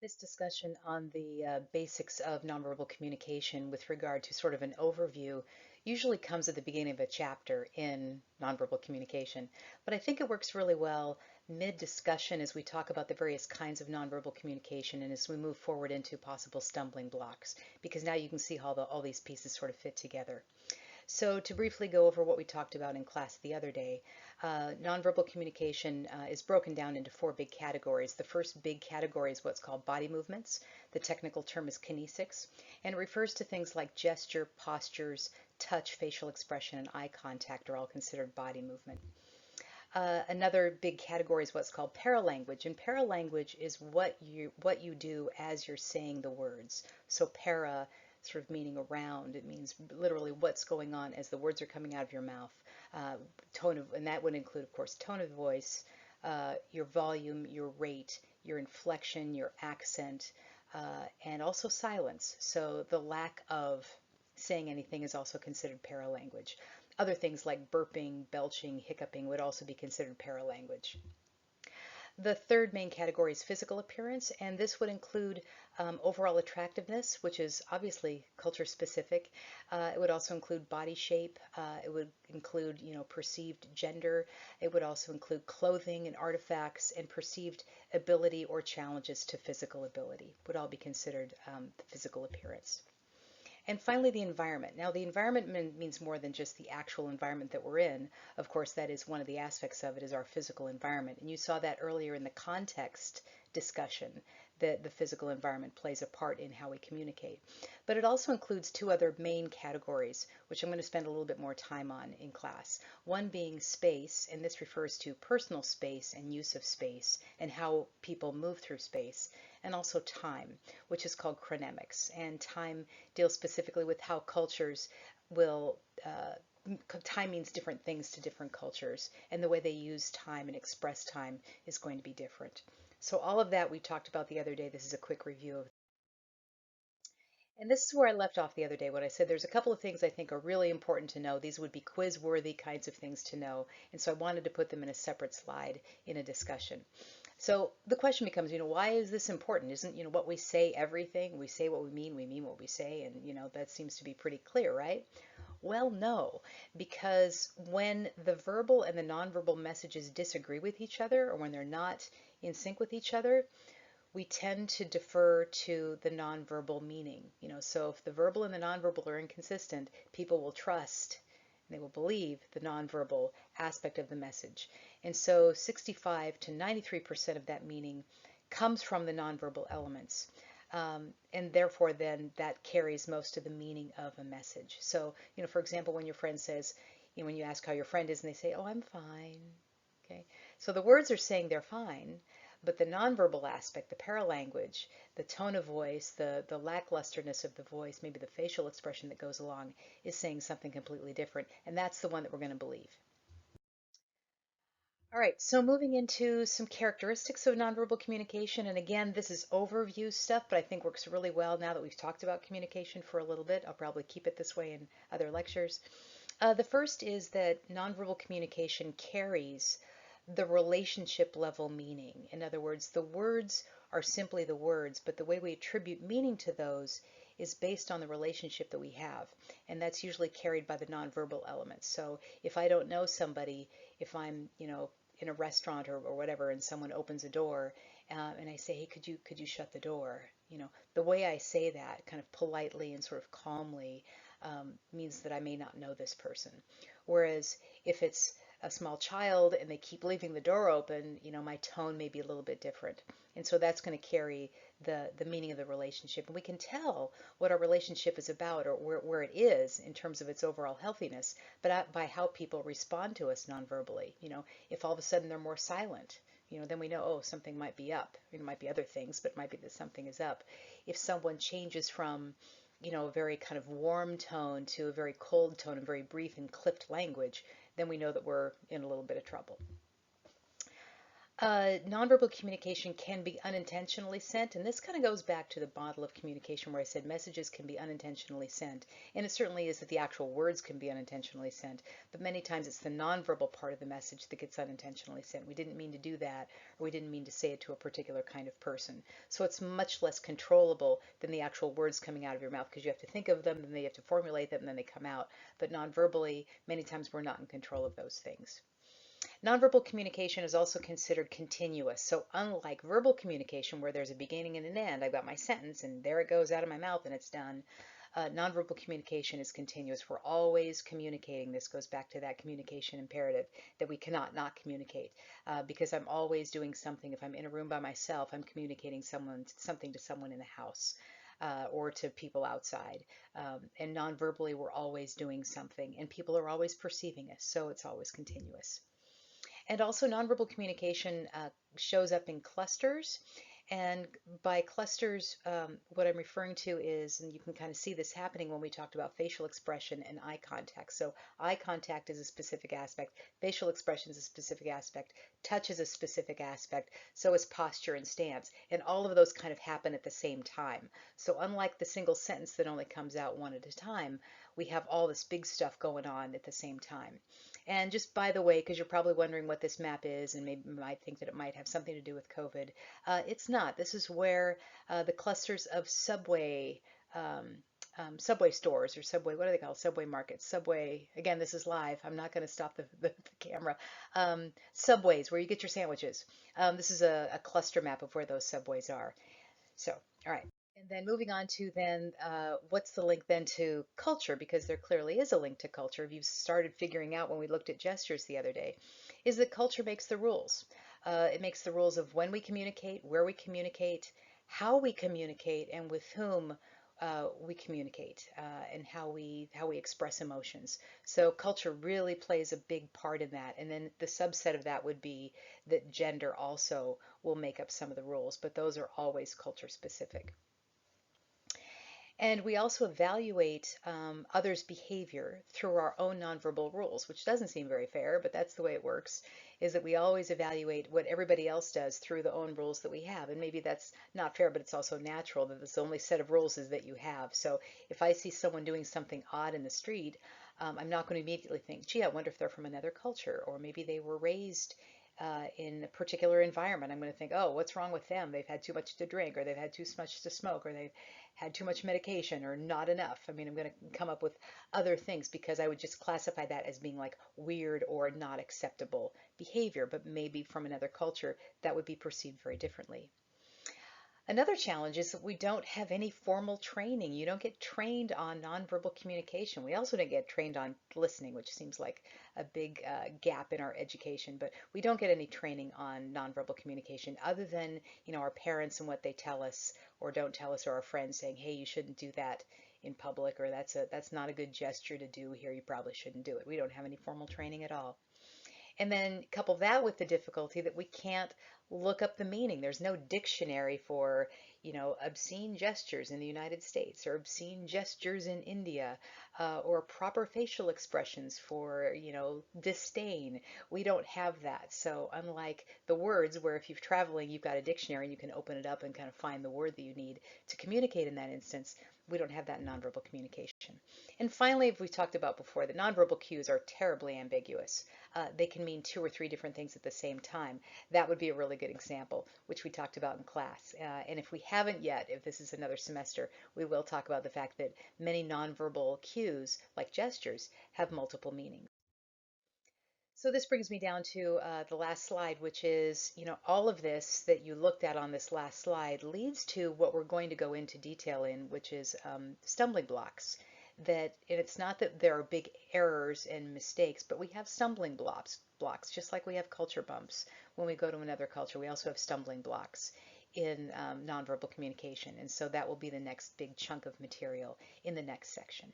This discussion on the basics of nonverbal communication with regard to sort of an overview usually comes at the beginning of a chapter in nonverbal communication, but I think it works really well mid-discussion as we talk about the various kinds of nonverbal communication and as we move forward into possible stumbling blocks, because now you can see how all these pieces sort of fit together. So to briefly go over what we talked about in class the other day, nonverbal communication is broken down into four big categories. The first big category is what's called body movements. The technical term is kinesics, and it refers to things like gesture, postures, touch, facial expression, and eye contact are all considered body movement. Another big category is what's called paralanguage, and paralanguage is what you do as you're saying the words. So para sort of meaning around, it means literally what's going on as the words are coming out of your mouth. And that would include, of course, tone of voice, your volume, your rate, your inflection, your accent, and also silence. So the lack of saying anything is also considered paralanguage. Other things like burping, belching, hiccuping would also be considered paralanguage. The third main category is physical appearance, and this would include overall attractiveness, which is obviously culture specific. It would also include body shape. It would include, perceived gender. It would also include clothing and artifacts and perceived ability or challenges to physical ability would all be considered physical appearance. And finally, the environment. Now, the environment means more than just the actual environment that we're in. Of course, that is one of the aspects of it is our physical environment. And you saw that earlier in the context discussion that the physical environment plays a part in how we communicate. But it also includes two other main categories, which I'm going to spend a little bit more time on in class. One being space, and this refers to personal space and use of space and how people move through space, and also time, which is called chronemics. And time deals specifically with how cultures will, time means different things to different cultures, and the way they use time and express time is going to be different. So all of that we talked about the other day. This is a quick review of. And this is where I left off the other day when I said there's a couple of things I think are really important to know. These would be quiz-worthy kinds of things to know. And so I wanted to put them in a separate slide in a discussion. So the question becomes, why is this important? Isn't, what we say everything? We say what we mean what we say, and, that seems to be pretty clear, right? Well, no, because when the verbal and the nonverbal messages disagree with each other, or when they're not in sync with each other, we tend to defer to the nonverbal meaning. So if the verbal and the nonverbal are inconsistent, people will trust and they will believe the nonverbal aspect of the message. And so 65 to 93% of that meaning comes from the nonverbal elements. And therefore, then that carries most of the meaning of a message. So, for example, when your friend says, when you ask how your friend is and they say, oh, I'm fine. Okay. So the words are saying they're fine, but the nonverbal aspect, the paralanguage, the tone of voice, the lacklusterness of the voice, maybe the facial expression that goes along, is saying something completely different. And that's the one that we're going to believe. All right, so moving into some characteristics of nonverbal communication. And again, this is overview stuff, but I think works really well now that we've talked about communication for a little bit. I'll probably keep it this way in other lectures. The first is that nonverbal communication carries the relationship level meaning. In other words, the words are simply the words, but the way we attribute meaning to those is based on the relationship that we have. And that's usually carried by the nonverbal elements. So if I don't know somebody, if I'm, in a restaurant or whatever, and someone opens a door, and I say, hey, could you shut the door? The way I say that, kind of politely and sort of calmly, means that I may not know this person. Whereas if it's a small child and they keep leaving the door open, my tone may be a little bit different. And so that's going to carry the meaning of the relationship. And we can tell what our relationship is about or where it is in terms of its overall healthiness, but by how people respond to us nonverbally. If all of a sudden they're more silent, then we know, oh, something might be up. It might be other things, but it might be that something is up. If someone changes from a very kind of warm tone to a very cold tone and very brief and clipped language, then we know that we're in a little bit of trouble. Nonverbal communication can be unintentionally sent, and this kind of goes back to the model of communication where I said messages can be unintentionally sent. And it certainly is that the actual words can be unintentionally sent, but many times it's the nonverbal part of the message that gets unintentionally sent. We didn't mean to do that, or we didn't mean to say it to a particular kind of person. So it's much less controllable than the actual words coming out of your mouth because you have to think of them, and then you have to formulate them, and then they come out. But nonverbally, many times we're not in control of those things. Nonverbal communication is also considered continuous. So unlike verbal communication where there's a beginning and an end, I've got my sentence and there it goes out of my mouth and it's done. Nonverbal communication is continuous. We're always communicating. This goes back to that communication imperative that we cannot not communicate because I'm always doing something. If I'm in a room by myself, I'm communicating something to someone in the house. Or to people outside. And non-verbally, we're always doing something, and people are always perceiving us, so it's always continuous. And also nonverbal communication shows up in clusters. And by clusters, what I'm referring to is, and you can kind of see this happening when we talked about facial expression and eye contact. So eye contact is a specific aspect, facial expression is a specific aspect, touch is a specific aspect, so is posture and stance. And all of those kind of happen at the same time. So unlike the single sentence that only comes out one at a time, we have all this big stuff going on at the same time. And just by the way, because you're probably wondering what this map is and maybe might think that it might have something to do with COVID, it's not. This is where the clusters of subway stores or subway, what do they call it? Subway markets, subway, again, this is live. I'm not going to stop the camera. Subways, where you get your sandwiches. This is a cluster map of where those subways are. So, all right. And then moving on to then, what's the link then to culture? Because there clearly is a link to culture. If you started figuring out when we looked at gestures the other day, is that culture makes the rules. It makes the rules of when we communicate, where we communicate, how we communicate, and with whom we communicate, and how we express emotions. So culture really plays a big part in that. And then the subset of that would be that gender also will make up some of the rules, but those are always culture specific. And we also evaluate others' behavior through our own nonverbal rules, which doesn't seem very fair, but that's the way it works, is that we always evaluate what everybody else does through the own rules that we have. And maybe that's not fair, but it's also natural that the only set of rules is that you have. So if I see someone doing something odd in the street, I'm not going to immediately think, gee, I wonder if they're from another culture, or maybe they were raised in a particular environment. I'm going to think, oh, what's wrong with them? They've had too much to drink, or they've had too much to smoke, or they've had too much medication, or not enough. I mean, I'm going to come up with other things because I would just classify that as being like weird or not acceptable behavior, but maybe from another culture that would be perceived very differently. Another challenge is that we don't have any formal training. You don't get trained on nonverbal communication. We also don't get trained on listening, which seems like a big gap in our education, but we don't get any training on nonverbal communication other than, our parents and what they tell us or don't tell us, or our friends saying, hey, you shouldn't do that in public, or that's not a good gesture to do here. You probably shouldn't do it. We don't have any formal training at all. And then couple that with the difficulty that we can't look up the meaning. There's no dictionary for, obscene gestures in the United States or obscene gestures in India, or proper facial expressions for, disdain. We don't have that. So unlike the words where if you're traveling, you've got a dictionary and you can open it up and kind of find the word that you need to communicate in that instance, we don't have that in nonverbal communication. And finally, as we talked about before, the nonverbal cues are terribly ambiguous. They can mean two or three different things at the same time. That would be a really good example, which we talked about in class. And if we haven't yet, if this is another semester, we will talk about the fact that many nonverbal cues, like gestures, have multiple meanings. So this brings me down to the last slide, which is, all of this that you looked at on this last slide leads to what we're going to go into detail in, which is stumbling blocks. And it's not that there are big errors and mistakes, but we have stumbling blocks, just like we have culture bumps. When we go to another culture, we also have stumbling blocks in nonverbal communication. And so that will be the next big chunk of material in the next section.